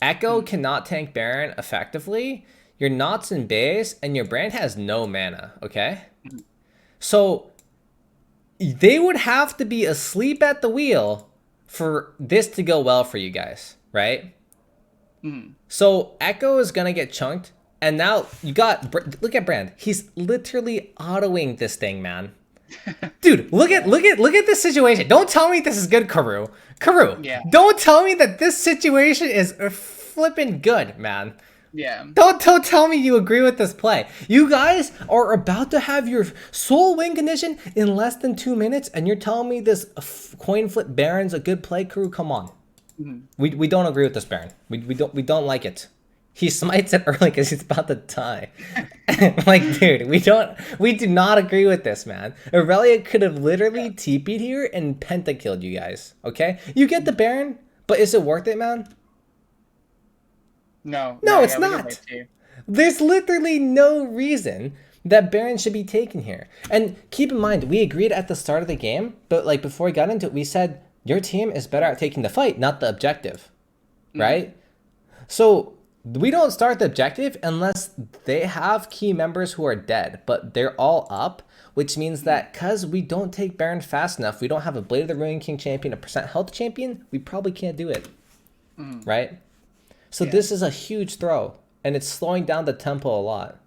Echo cannot tank Baron effectively. Your Knots in base, and your brand has no mana, okay? So, they would have to be asleep at the wheel for this to go well for you guys, right? So Echo is gonna get chunked, and now you got look at Brand. He's literally autoing this thing, man. Dude, look at this situation. Don't tell me this is good, Karoo. Yeah. Don't tell me that this situation is flipping good, man. Yeah. Don't tell me you agree with this play. You guys are about to have your soul win condition in less than 2 minutes, and you're telling me this coin flip Baron's a good play, Karoo? Come on. We don't agree with this Baron. We don't like it. He smites it early because he's about to die. Like, dude, we do not agree with this, man. Aurelia could have literally TP'd here and pentakilled you guys. Okay, you get the Baron, but is it worth it, man? No, it's not. There's literally no reason that Baron should be taken here. And keep in mind, we agreed at the start of the game, but like before we got into it, we said your team is better at taking the fight, not the objective, right? So we don't start the objective unless they have key members who are dead, but they're all up, which means that because we don't take Baron fast enough, we don't have a Blade of the Ruin King champion, a percent health champion, we probably can't do it, right? So this is a huge throw, and it's slowing down the tempo a lot.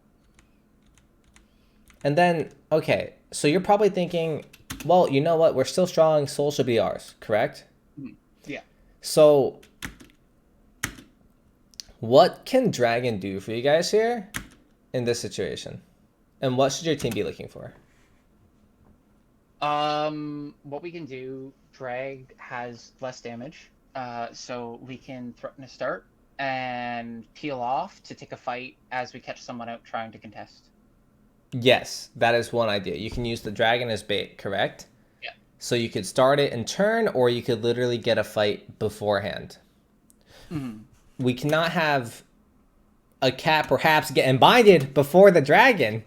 And then, okay, so you're probably thinking, well, you know what? We're still strong. Soul should be ours, correct? Yeah. So what can Dragon do for you guys here in this situation? And what should your team be looking for? What we can do, Drag has less damage, so we can threaten to start and peel off to take a fight as we catch someone out trying to contest. Yes, that is one idea. You can use the dragon as bait, correct? Yeah. So you could start it in turn, or you could literally get a fight beforehand. We cannot have a cat perhaps get binded before the dragon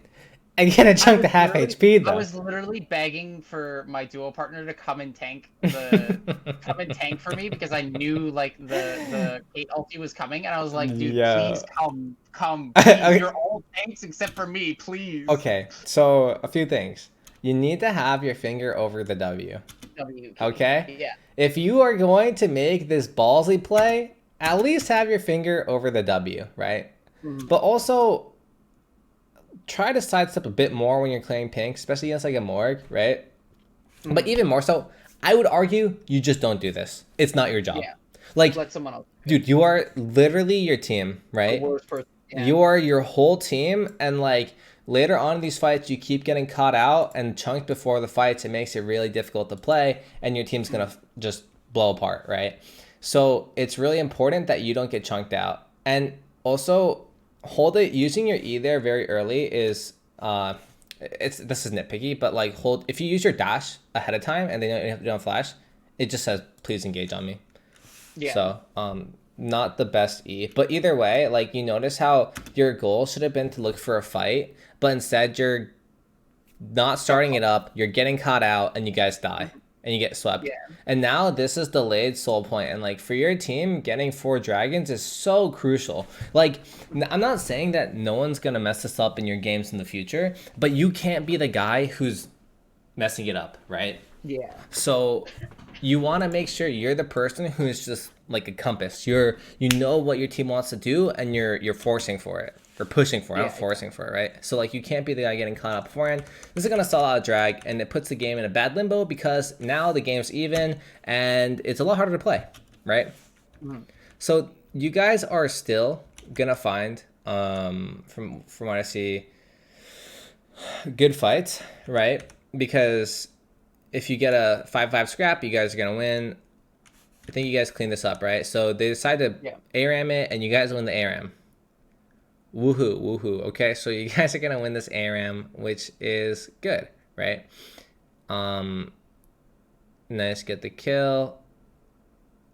and get a chunk to half HP though. I was literally begging for my duo partner to come and tank for me because I knew like the Kate ulti was coming, and I was like, dude, please come. Please. Okay. You're all tanks except for me, please. Okay, so a few things. You need to have your finger over the W. Okay? Yeah. If you are going to make this ballsy play, at least have your finger over the W, right? But also try to sidestep a bit more when you're clearing pink, especially against like a Morg, right? But even more so, I would argue you just don't do this. It's not your job. Yeah. Like, Let someone else. dude, you are literally your team, right? The worst person. Yeah. You are your whole team, and like later on in these fights, you keep getting caught out and chunked before the fights. It makes it really difficult to play, and your team's gonna just blow apart, right? So it's really important that you don't get chunked out. And also hold it, using your E there very early is this is nitpicky, but like if you use your dash ahead of time and then you don't flash, it just says please engage on me. Yeah. So not the best E. But either way, like, you notice how your goal should have been to look for a fight, but instead you're not starting it up, you're getting caught out, and you guys die. And you get swept. Yeah. And now this is delayed soul point. And like for your team, getting 4 dragons is so crucial. Like, I'm not saying that no one's gonna mess this up in your games in the future, but you can't be the guy who's messing it up, right? Yeah. So you want to make sure you're the person who's just like a compass. You know what your team wants to do, and you're forcing for it. Or pushing for it, not forcing for it, right? So like you can't be the guy getting caught up beforehand. This is gonna stall out a drag, and it puts the game in a bad limbo because now the game's even and it's a lot harder to play, right? Mm-hmm. So you guys are still gonna find, from what I see, good fights, right? Because if you get a 5-5 scrap, you guys are gonna win. I think you guys clean this up, right? So they decide to ARAM it, and you guys win the ARAM. Woohoo, woohoo. Okay, so you guys are gonna win this ARAM, which is good, right? Nice, get the kill.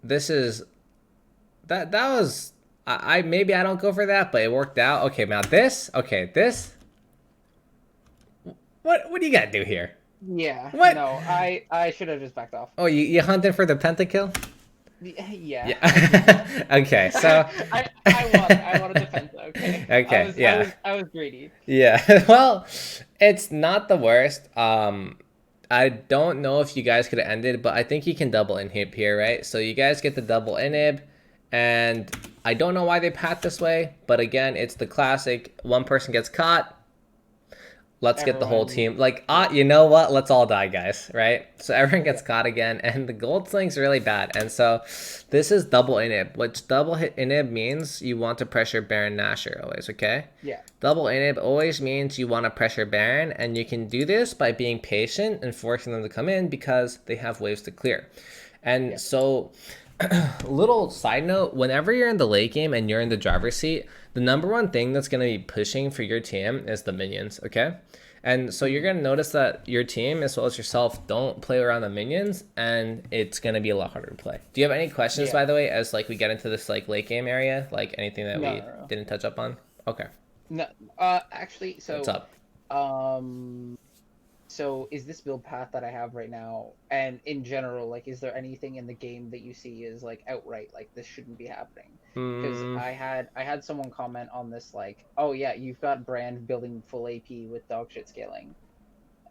This is that was I maybe I don't go for that, but it worked out. Okay, now this. Okay, this. What do you gotta do here? Yeah. What? No, I should have just backed off. Oh, you hunting for the pentakill? Yeah. Okay, so I want a defense. Okay. Okay. I was greedy. Yeah. Well, it's not the worst. I don't know if you guys could have ended, but I think you can double inhib here, right? So you guys get the double inhib, and I don't know why they path this way, but again, it's the classic one person gets caught. Let's get the whole team. Like, you know what? Let's all die, guys, right? So everyone gets caught again, and the gold sling's really bad. And so this is double inhib, which double hit inhib means you want to pressure Baron Nashor always, okay? Yeah. Double inhib always means you want to pressure Baron, and you can do this by being patient and forcing them to come in because they have waves to clear. And so, little side note, whenever you're in the late game and you're in the driver's seat, the number one thing that's going to be pushing for your team is the minions, okay? And so you're going to notice that your team, as well as yourself, don't play around the minions, and it's going to be a lot harder to play. Do you have any questions, by the way, as like we get into this like late game area? Like anything that we didn't touch up on? Okay. No, actually, so... What's up? So is this build path that I have right now, and in general, like, is there anything in the game that you see is like outright like this shouldn't be happening? Because I had someone comment on this like, oh yeah, you've got Brand building full AP with dogshit scaling,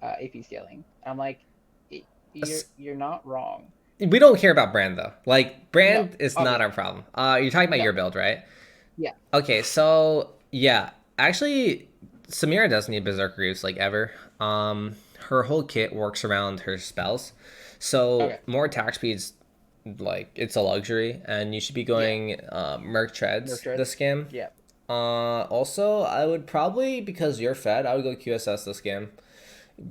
AP scaling. I'm like, you're not wrong. We don't care about Brand though. Like Brand is not our problem. You're talking about your build, right? Yeah. Okay, so yeah, actually, Samira doesn't need Berserker Greaves like ever. Her whole kit works around her spells, so more attack speeds, like it's a luxury, and you should be going Merc Treads this game. Yeah. Also, I would probably, because you're fed, I would go QSS this game.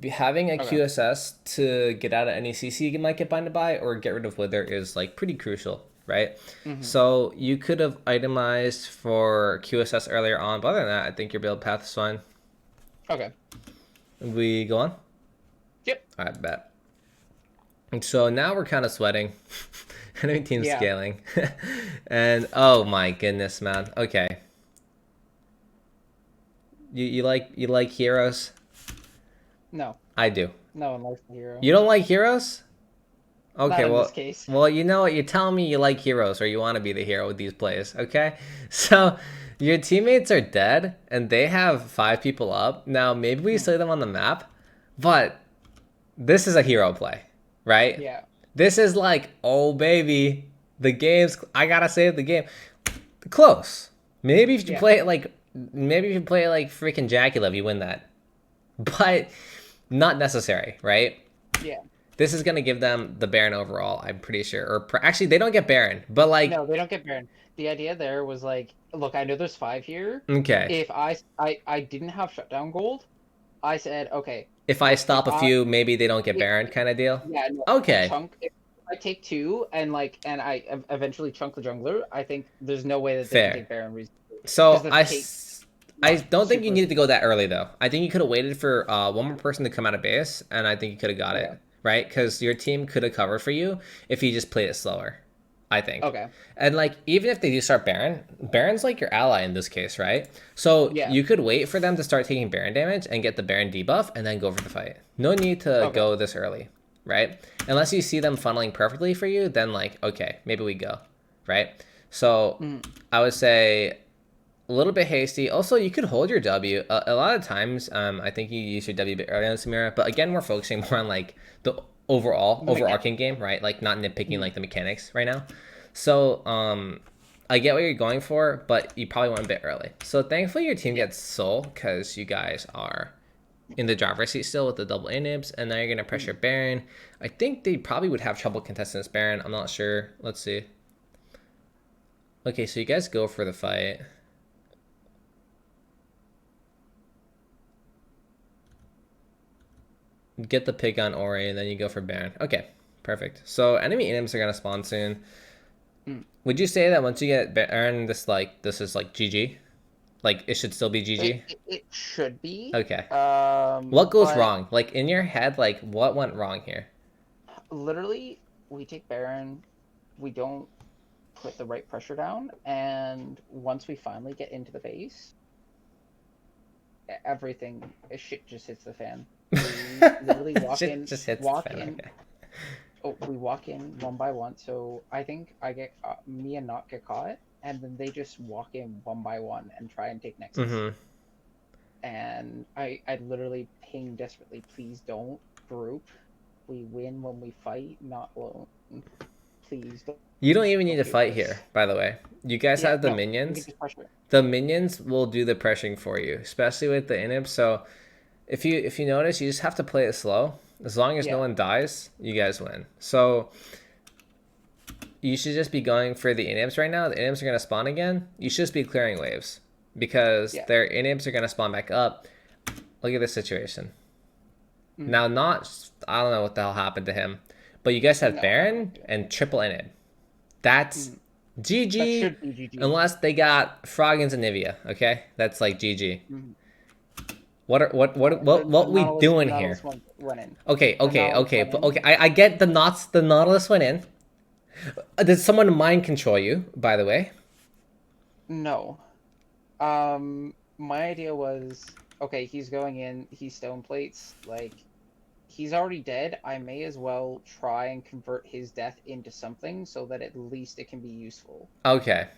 Having a QSS to get out of any CC you might get binded by or get rid of Wither is like pretty crucial, right? So you could have itemized for QSS earlier on, but other than that, I think your build path is fine. Okay. We go on? Yep. I bet. And so now we're kind of sweating. Enemy team scaling. And oh my goodness, man. Okay. You like heroes? No. I do. No one likes the hero. You don't like heroes? Okay, Not in well, this case. well, you know what? You're telling me you like heroes, or you want to be the hero with these plays, okay? So your teammates are dead, and they have 5 people up. Now, maybe we slay them on the map, but this is a hero play, right? Yeah. This is like, oh, baby, the game's... I gotta save the game. Close. Maybe if you play it like... Maybe if you play it like freaking Jaculav, you win that. But not necessary, right? Yeah. This is going to give them the Baron overall, I'm pretty sure. Or actually, they don't get Baron, but like... No, they don't get Baron. The idea there was like, look, I know there's 5 here. Okay. If I didn't have shutdown gold, I said, okay. If I stop a few, maybe they don't get Baron kind of deal? Yeah. No, okay. If I take 2 and I eventually chunk the jungler, I think there's no way that they Fair. can take Baron reasonably. So I don't think you needed to go that early, though. I think you could have waited for one more person to come out of base, and I think you could have got it, right? Because your team could have covered for you if you just played it slower. I think. Okay. And like even if they do start Baron's like your ally in this case, right? So Yeah. you could wait for them to start taking Baron damage and get the Baron debuff and then go for the fight. No need to Okay. go this early, right? Unless you see them funneling perfectly for you, then like okay, maybe we go, right? So I would say a little bit hasty. Also, you could hold your W. A lot of times, I think you use your W a bit early on Samira, but again, we're focusing more on like the overarching game, right? Like not nitpicking like the mechanics right now. So, I get what you're going for, but you probably went a bit early. So thankfully your team gets Soul because you guys are in the driver's seat still with the double inhibs, and now you're gonna pressure Baron. I think they probably would have trouble contesting this Baron. I'm not sure. Let's see. Okay, so you guys go for the fight. Get the pig on Ori, and then you go for Baron. Okay, perfect. So enemy inhibs are gonna spawn soon. Would you say that once you get Baron, this is like GG? Like it should still be GG? It should be. Okay. What goes But wrong? Like in your head, like what went wrong here? literally, we take Baron, we don't put the right pressure down, and once we finally get into the base, everything shit just hits the fan. We literally walk Shit in, just hits the walk fan, in. okay. Oh, we walk in one by one. So I think I get me and Not get caught, and then they just walk in one by one and try and take Nexus. And I literally ping desperately, please don't group. We win when we fight, not alone. Please don't. You don't even need to fight here, by the way. You guys have the no, we can minions. just pressure. The minions will do the pressuring for you, especially with the inhib. So if you notice, you just have to play it slow. As long as no one dies, you guys win. So you should just be going for the inhibs right now. The inhibs are going to spawn again. You should just be clearing waves because their inhibs are going to spawn back up. Look at this situation. Now, I don't know what the hell happened to him, but you guys have Baron and triple inhib. That's GG, That should be GG. unless they got Froggins and Nivea. Okay, that's like GG. What we doing here? Okay. I get the Nautilus went in. Did someone mind control you? By the way. No. My idea was okay. He's going in. He stone plates. Like, he's already dead. I may as well try and convert his death into something so that at least it can be useful. Okay.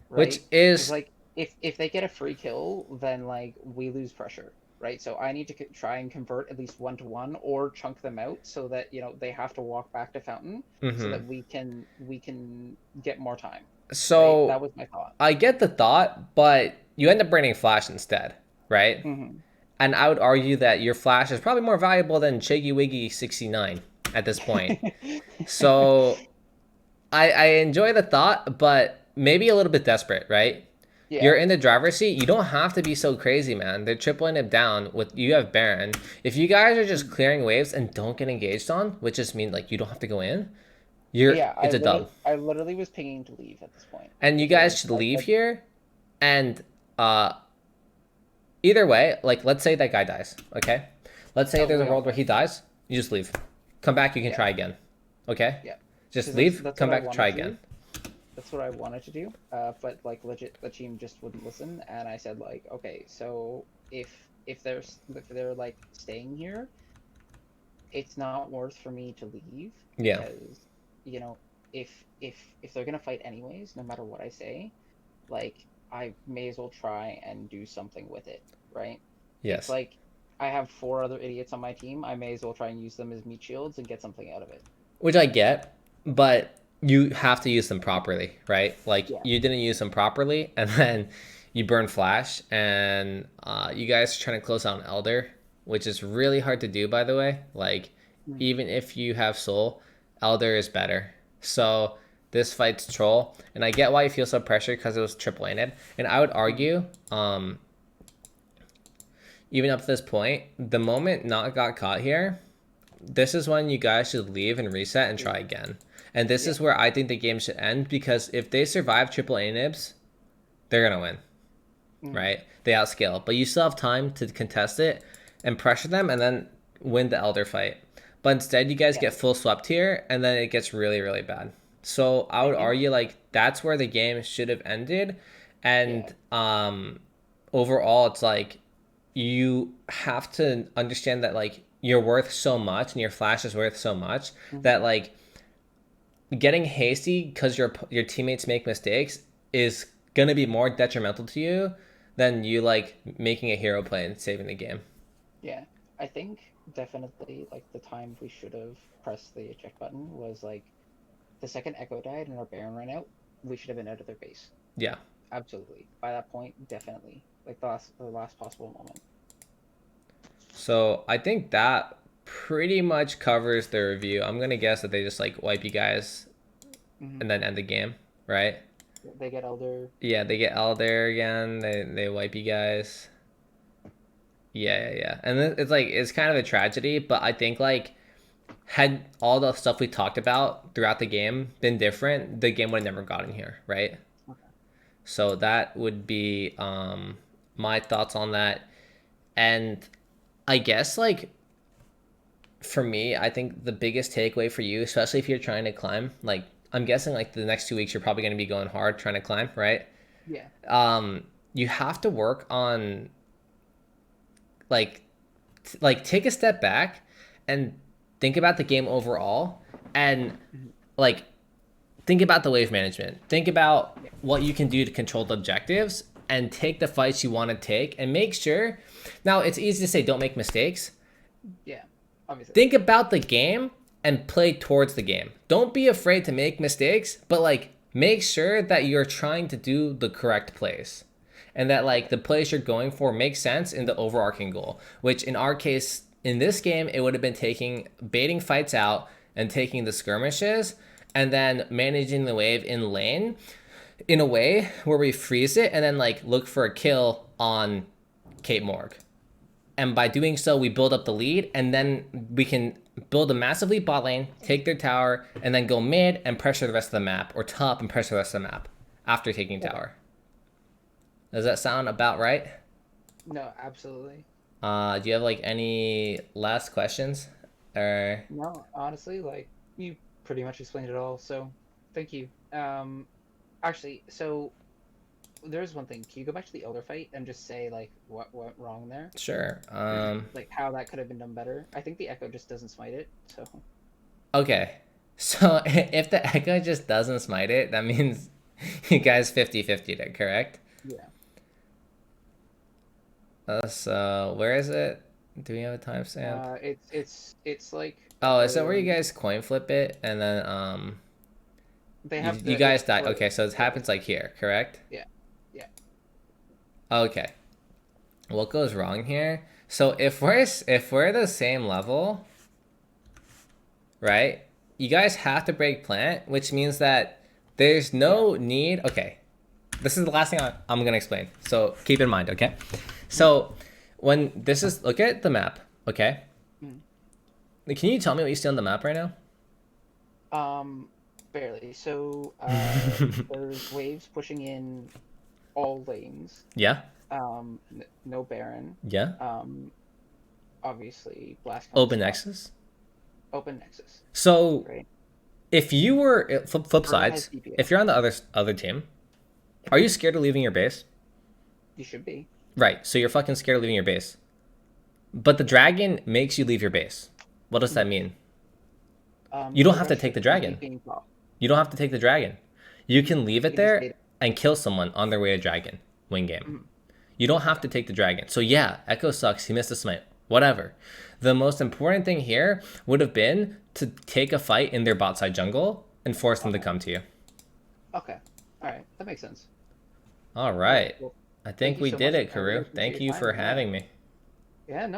Right? Which is like if they get a free kill, then like we lose pressure, right? So I need to try and convert at least 1-to-1 or chunk them out so that they have to walk back to Fountain so that we can get more time. So right? That was my thought. I get the thought, but you end up bringing Flash instead, right? And I would argue that your Flash is probably more valuable than Chiggy Wiggy 69 at this point. So I enjoy the thought, but maybe a little bit desperate, right? Yeah. You're in the driver's seat. You don't have to be so crazy, man. They're tripling it down with you have Baron. If you guys are just clearing waves and don't get engaged on, which just means like you don't have to go in, it's a dub. I literally was pinging to leave at this point. And you guys should leave here, and either way, like let's say that guy dies, okay? Let's say there's a world where he dies, you just leave. Come back, you can try again. Okay? Yeah. Just leave, come back, try again. That's what I wanted to do, but like legit, the team just wouldn't listen, and I said like, okay, so if they're like staying here, it's not worth for me to leave. Yeah. Because if they're gonna fight anyways, no matter what I say, like I may as well try and do something with it, right? Yes. It's like I have 4 other idiots on my team. I may as well try and use them as meat shields and get something out of it. Which I get, but you have to use them properly, right? Like you didn't use them properly, and then you burn Flash, and you guys are trying to close out an Elder, which is really hard to do, by the way. Like even if you have Soul, Elder is better. So this fight's Troll, and I get why you feel so pressured because it was triple inhib. And I would argue, even up to this point, the moment Not got caught here, this is when you guys should leave and reset and try again. And this is where I think the game should end, because if they survive triple inhibs, they're going to win, right? They outscale. But you still have time to contest it and pressure them and then win the Elder fight. But instead, you guys get full swept here, and then it gets really, really bad. So I would think argue like that's where the game should have ended, and overall it's like you have to understand that like you're worth so much and your flash is worth so much that like getting hasty because your teammates make mistakes is gonna be more detrimental to you than you like making a hero play and saving the game. yeah, I think definitely like the time we should have pressed the eject button was like the second Echo died and our Baron ran out. We should have been out of their base. Yeah. Absolutely. By that point, definitely. Like the last possible moment. So I think that pretty much covers the review. I'm gonna guess that they just like wipe you guys and then end the game, right? They get Elder. Yeah, they get Elder again. They wipe you guys. Yeah. And it's like it's kind of a tragedy, but I think like had all the stuff we talked about throughout the game been different, the game would have never gotten here, right? Okay. So that would be my thoughts on that. And I guess like for me, I think the biggest takeaway for you, especially if you're trying to climb, like I'm guessing like the next 2 weeks you're probably going to be going hard trying to climb, right? Yeah. You have to work on like like take a step back and think about the game overall and like think about the wave management. Think about what you can do to control the objectives and take the fights you want to take and make sure. Now, it's easy to say don't make mistakes. Yeah. Obviously. Think about the game and play towards the game. Don't be afraid to make mistakes, but like make sure that you're trying to do the correct plays and that like the plays you're going for make sense in the overarching goal, which in our case in this game it would have been baiting fights out and taking the skirmishes and then managing the wave in lane in a way where we freeze it and then like look for a kill on Cape Morg. And by doing so, we build up the lead, and then we can build a massive lead bot lane, take their tower, and then go mid and pressure the rest of the map, or top and pressure the rest of the map after taking tower. Does that sound about right? No, absolutely. Do you have like any last questions? Or No, honestly, like you pretty much explained it all. So, thank you. Actually, so there's one thing. Can you go back to the Elder fight and just say like what went wrong there? sure. Like how that could have been done better. I think the Echo just doesn't smite it. So. Okay. So if the Echo just doesn't smite it, that means you guys 50-50'd it, correct? Yeah. So where is it? Do we have a timestamp? It's like. Oh, is that where you guys coin flip it and then They have you guys die? Okay, so it happens like here, correct? Yeah. Yeah. Okay. What goes wrong here? So if we're the same level, right? You guys have to break plant, which means that there's no need. Okay, this is the last thing I'm gonna explain. So keep in mind, okay? So when this is look at the map, okay? Can you tell me what you see on the map right now? Barely. So there's waves pushing in all lanes. Yeah. No Baron. Yeah. Obviously blast. Open Nexus. Open Nexus. So Right. if you were flip sides, DPS. if you're on the other team, are you scared of leaving your base? You should be. Right. So you're fucking scared of leaving your base. But the dragon makes you leave your base. What does that mean? You don't have to take the dragon. You don't have to take the dragon. You can leave it there and kill someone on their way to dragon. Win game. You don't have to take the dragon. So yeah, Echo sucks. He missed a smite. Whatever. The most important thing here would have been to take a fight in their bot side jungle and force them to come to you. Okay. All right. That makes sense. All right. Well, I think we did it, Karoo. Thank you for having me. Yeah, no.